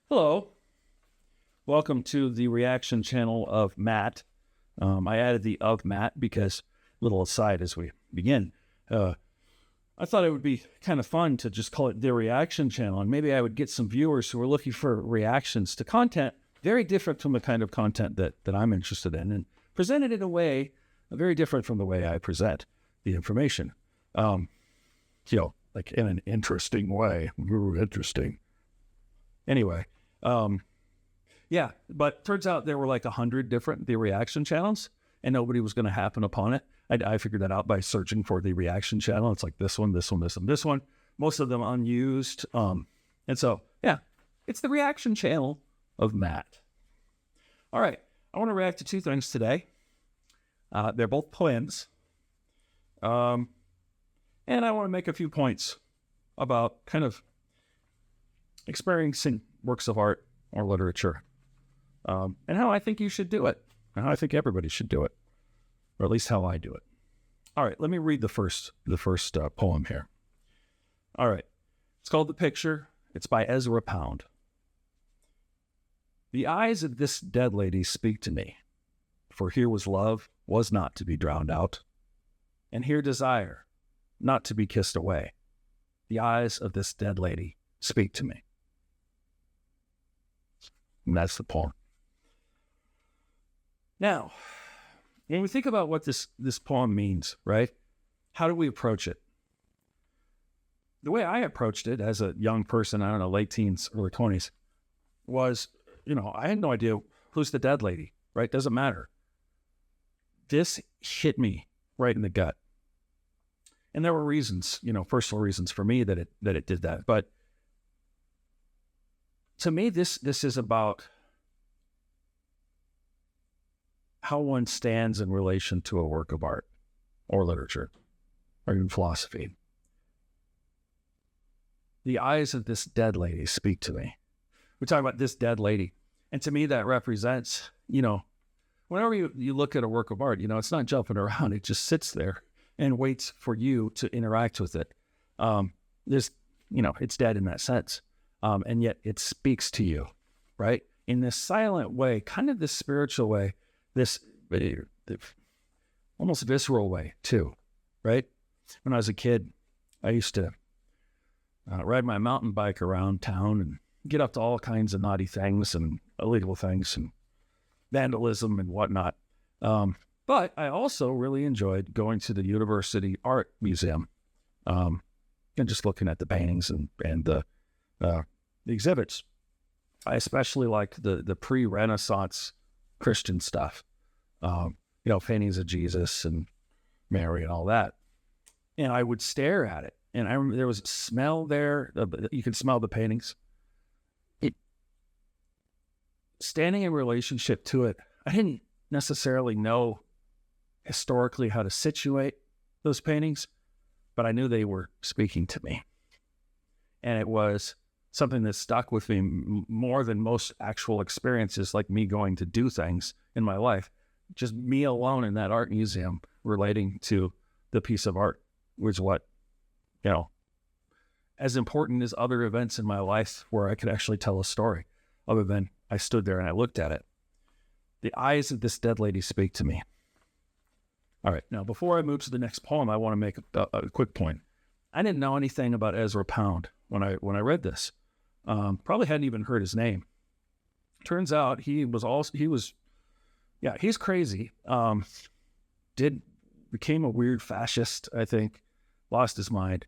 Hello. Welcome to the reaction channel of Matt. I added the of Matt because, little aside as we begin, I thought it would be kind of fun to just call it the reaction channel, and maybe I would get some viewers who are looking for reactions to content very different from the kind of content that I'm interested in, and present it in a way very different from the way I present the information. Like in an interesting way. Interesting. Anyway, but turns out there were like 100 different the reaction channels, and nobody was going to happen upon it. I figured that out by searching for the reaction channel. It's like this one, this one, this one, this one. Most of them unused. And so, yeah, it's the reaction channel of Matt. All right, I want to react to two things today. They're both poems. And I want to make a few points about kind of experiencing works of art or literature, and how I think you should do it, and how I think everybody should do it, or at least how I do it. All right, let me read the first poem here. All right, it's called The Picture. It's by Ezra Pound. The eyes of this dead lady speak to me, for here was love, was not to be drowned out, and here desire, not to be kissed away. The eyes of this dead lady speak to me. And that's the poem. Now, when we think about what this poem means, right? How do we approach it? The way I approached it as a young person, I don't know, late teens, early 20s, was, I had no idea who's the dead lady, right? Doesn't matter. This hit me right in the gut. And there were reasons, personal reasons for me that it did that. But to me, this is about how one stands in relation to a work of art or literature or even philosophy. The eyes of this dead lady speak to me. We're talking about this dead lady. And to me, that represents, whenever you look at a work of art, it's not jumping around. It just sits there and waits for you to interact with it. It's dead in that sense. And yet it speaks to you, right? In this silent way, kind of this spiritual way, this almost visceral way too, right? When I was a kid, I used to ride my mountain bike around town and get up to all kinds of naughty things and illegal things and vandalism and whatnot. But I also really enjoyed going to the University Art Museum and just looking at the paintings and the exhibits. I especially liked the pre-Renaissance Christian stuff, paintings of Jesus and Mary and all that. And I would stare at it. And I remember there was a smell there. You could smell the paintings. Standing in relationship to it, I didn't necessarily know historically how to situate those paintings, but I knew they were speaking to me. And it was something that stuck with me more than most actual experiences, like me going to do things in my life. Just me alone in that art museum relating to the piece of art was what, as important as other events in my life where I could actually tell a story, other than I stood there and I looked at it. The eyes of this dead lady speak to me. All right, now before I move to the next poem, I want to make a quick point. I didn't know anything about Ezra Pound when I read this. Probably hadn't even heard his name. Turns out he's crazy. Became a weird fascist, I think. Lost his mind.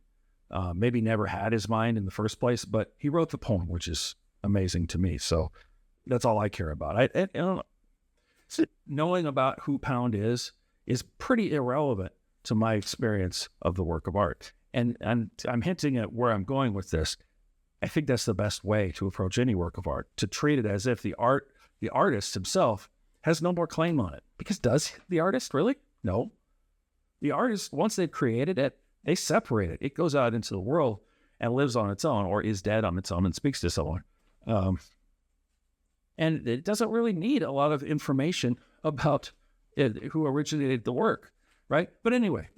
Maybe never had his mind in the first place, but he wrote the poem, which is amazing to me. So that's all I care about. I don't know. Knowing about who Pound is pretty irrelevant to my experience of the work of art. And I'm hinting at where I'm going with this. I think that's the best way to approach any work of art, to treat it as if the artist himself has no more claim on it. Because does the artist really? No. The artist, once they've created it, they separate it. It goes out into the world and lives on its own, or is dead on its own and speaks to someone. And it doesn't really need a lot of information about who originated the work, right? But anyway,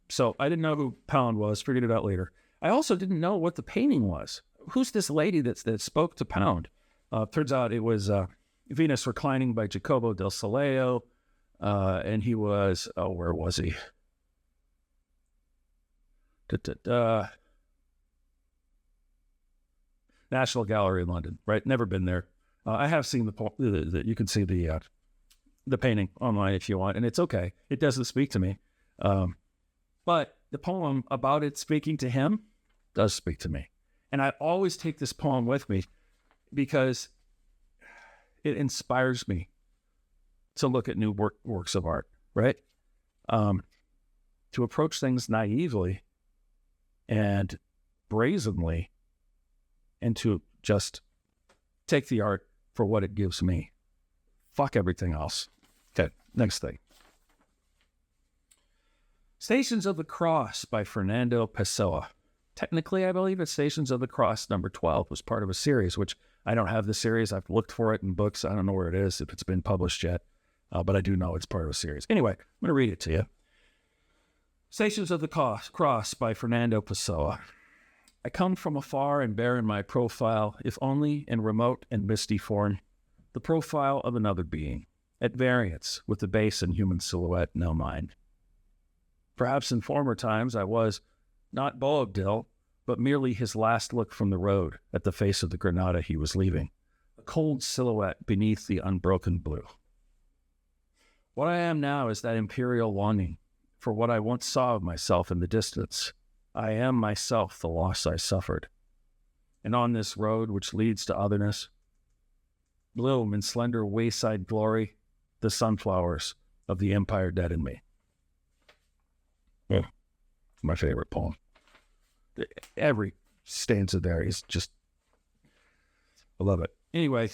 So I didn't know who Pound was, figured it out later. I also didn't know what the painting was. Who's this lady that spoke to Pound? Turns out it was Venus Reclining by Jacopo del Soleo. And he was, where was he? National Gallery in London, right? Never been there. I have seen you can see the painting online if you want, and it's okay. It doesn't speak to me. But the poem about it speaking to him does speak to me. And I always take this poem with me because it inspires me to look at new works of art, right? To approach things naively and brazenly, and to just take the art for what it gives me. Fuck everything else. Okay, next thing. Stations of the Cross by Fernando Pessoa. Technically, I believe it's Stations of the Cross number 12 was part of a series, which I don't have the series. I've looked for it in books. I don't know where it is, if it's been published yet, but I do know it's part of a series. Anyway, I'm going to read it to you. Stations of the Cross by Fernando Pessoa. I come from afar and bear in my profile, if only in remote and misty form, the profile of another being, at variance with the base and human silhouette now mine. Perhaps in former times I was not Boabdil, but merely his last look from the road at the face of the Granada he was leaving, a cold silhouette beneath the unbroken blue. What I am now is that imperial longing for what I once saw of myself in the distance. I am myself the loss I suffered. And on this road which leads to otherness, bloom in slender wayside glory the sunflowers of the empire dead in me. Yeah, my favorite poem. Every stanza there is just, I love it. Anyway,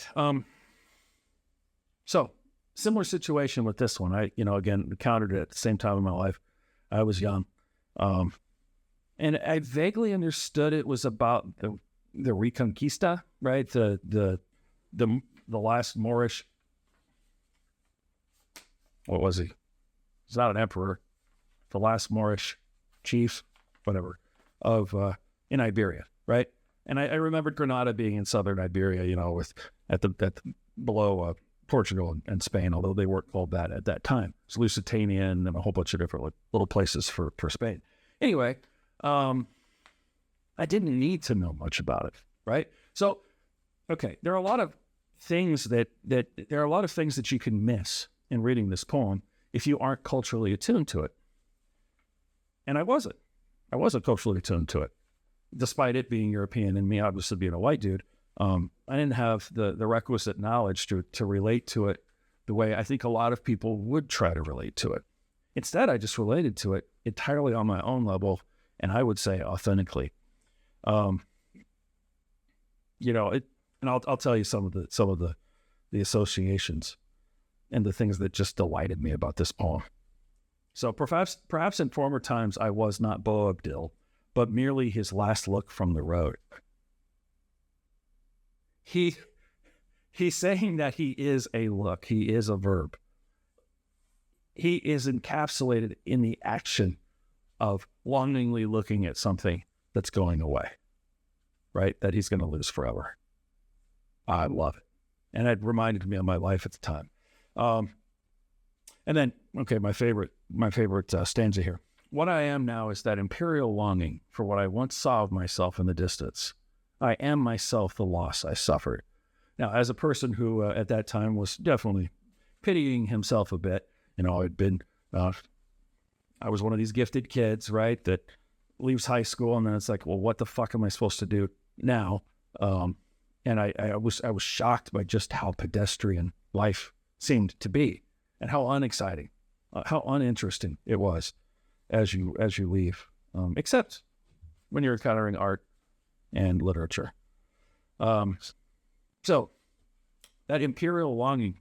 so similar situation with this one. I, again, encountered it at the same time in my life. I was young. And I vaguely understood it was about the Reconquista, right? The last Moorish, what was he? He's not an emperor. The last Moorish chief, whatever, of in Iberia, right? And I remembered Granada being in southern Iberia, with at the below Portugal and Spain, although they weren't called that at that time. It's Lusitania and a whole bunch of different little places for Spain. Anyway, I didn't need to know much about it, right? So, okay, there are a lot of things that you can miss in reading this poem if you aren't culturally attuned to it. And I wasn't culturally attuned to it, despite it being European and me obviously being a white dude. I didn't have the requisite knowledge to relate to it the way I think a lot of people would try to relate to it. Instead, I just related to it entirely on my own level, and I would say authentically. And I'll tell you some of the associations and the things that just delighted me about this poem. So perhaps in former times I was not Boabdil, but merely his last look from the road. He's saying that he is a look. He is a verb. He is encapsulated in the action of longingly looking at something that's going away, right? That he's going to lose forever. I love it. And it reminded me of my life at the time. And then, okay, my favorite stanza here. What I am now is that imperial longing for what I once saw of myself in the distance. I am myself the loss I suffered. Now, as a person who at that time was definitely pitying himself a bit, I was one of these gifted kids, right, that leaves high school and then it's like, well, what the fuck am I supposed to do now? And I was shocked by just how pedestrian life seemed to be and how unexciting, how uninteresting it was as you leave, except when you're encountering art and literature. So that imperial longing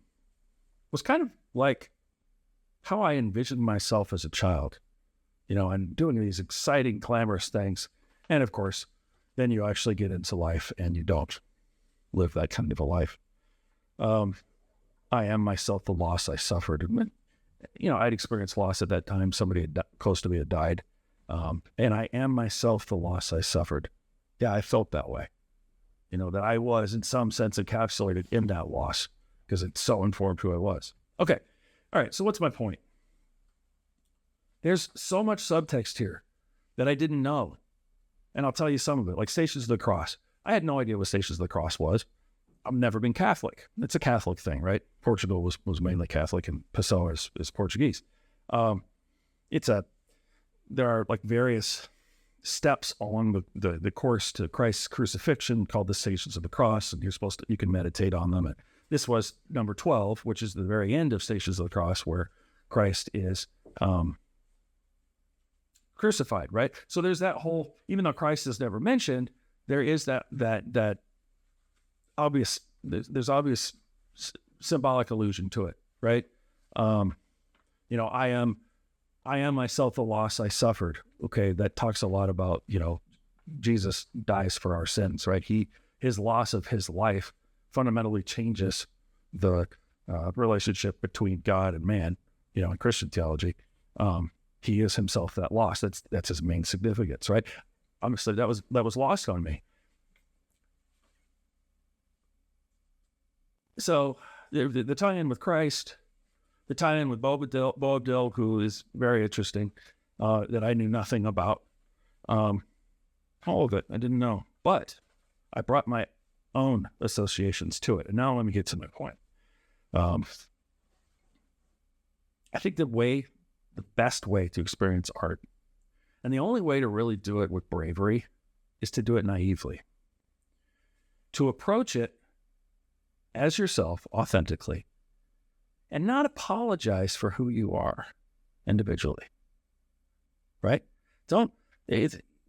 was kind of like how I envisioned myself as a child, and doing these exciting, glamorous things. And of course, then you actually get into life and you don't live that kind of a life. I am myself the loss I suffered. I'd experienced loss at that time. Somebody close to me had died. And I am myself the loss I suffered. Yeah, I felt that way. That I was in some sense encapsulated in that loss because it so informed who I was. Okay. All right. So what's my point? There's so much subtext here that I didn't know. And I'll tell you some of it, like Stations of the Cross. I had no idea what Stations of the Cross was. I've never been Catholic. It's a Catholic thing, right? Portugal was mainly Catholic, and Pessoa is Portuguese. There are like various steps along the course to Christ's crucifixion called the Stations of the Cross, and you can meditate on them. And this was number 12, which is the very end of Stations of the Cross, where Christ is crucified, right? So there's that whole, even though Christ is never mentioned, there is that obvious, there's obvious symbolic allusion to it, right? I am myself the loss I suffered. Okay, that talks a lot about, Jesus dies for our sins, right? His loss of his life fundamentally changes the relationship between God and man, in Christian theology. He is himself that loss. That's his main significance, right? Honestly, that was lost on me. So the tie-in with Christ, the tie-in with Boabdil, who is very interesting, that I knew nothing about. All of it I didn't know, but I brought my own associations to it. And now let me get to my point. I think the best way to experience art, and the only way to really do it with bravery, is to do it naively. To approach it as yourself, authentically, and not apologize for who you are individually, right?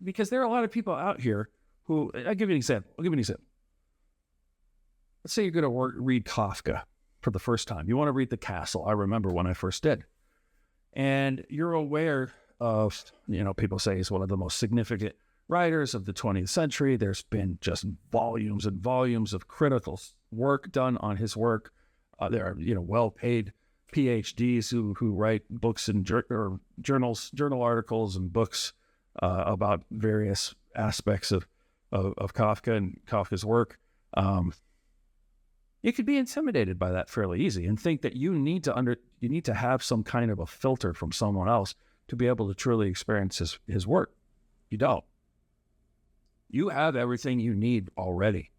Because there are a lot of people out here who, I'll give you an example. Let's say you're going to read Kafka for the first time. You want to read The Castle. I remember when I first did. And you're aware of, people say he's one of the most significant writers of the 20th century. There's been just volumes and volumes of critical work done on his work. There are, well-paid PhDs who write books and journal articles and books about various aspects of Kafka and Kafka's work. You could be intimidated by that fairly easy and think that you need to have some kind of a filter from someone else to be able to truly experience his work. You don't. You have everything you need already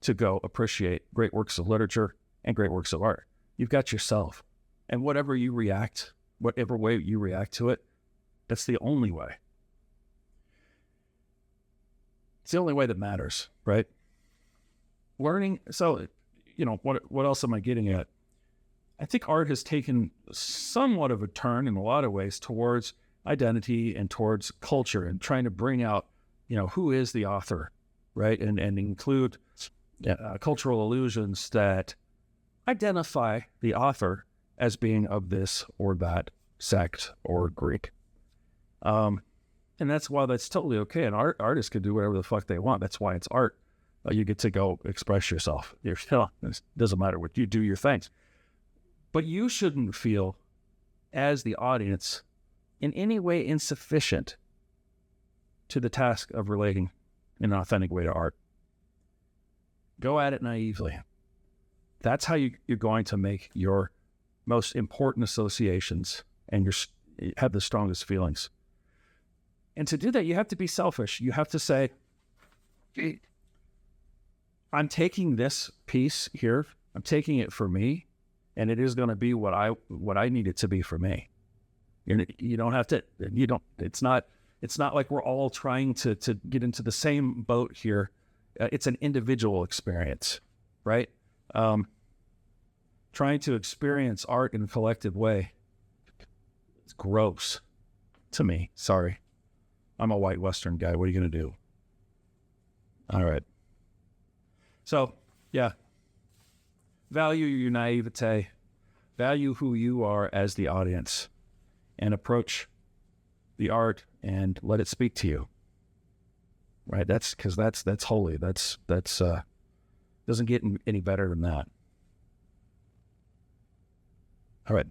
to go appreciate great works of literature and great works of art. You've got yourself. And whatever way you react to it, that's the only way. It's the only way that matters, right? Learning, so, what else am I getting at? I think art has taken somewhat of a turn in a lot of ways towards identity and towards culture and trying to bring out, who is the author, right? And include cultural allusions that identify the author as being of this or that sect or Greek. And that's why that's totally okay. And artists can do whatever the fuck they want. That's why it's art. You get to go express yourself. It doesn't matter what you do, your things. But you shouldn't feel, as the audience, in any way insufficient to the task of relating in an authentic way to art. Go at it naively. That's how you're going to make your most important associations and have the strongest feelings. And to do that, you have to be selfish. You have to say, I'm taking this piece here, I'm taking it for me, and it is going to be what I need it to be for me. You don't have to, it's not like we're all trying to get into the same boat here. It's an individual experience, right? Trying to experience art in a collective way. It's gross to me. Sorry. I'm a white Western guy. What are you going to do? All right. So, yeah. Value your naivete. Value who you are as the audience. And approach the art and let it speak to you. Right? That's holy. That's doesn't get any better than that. All right.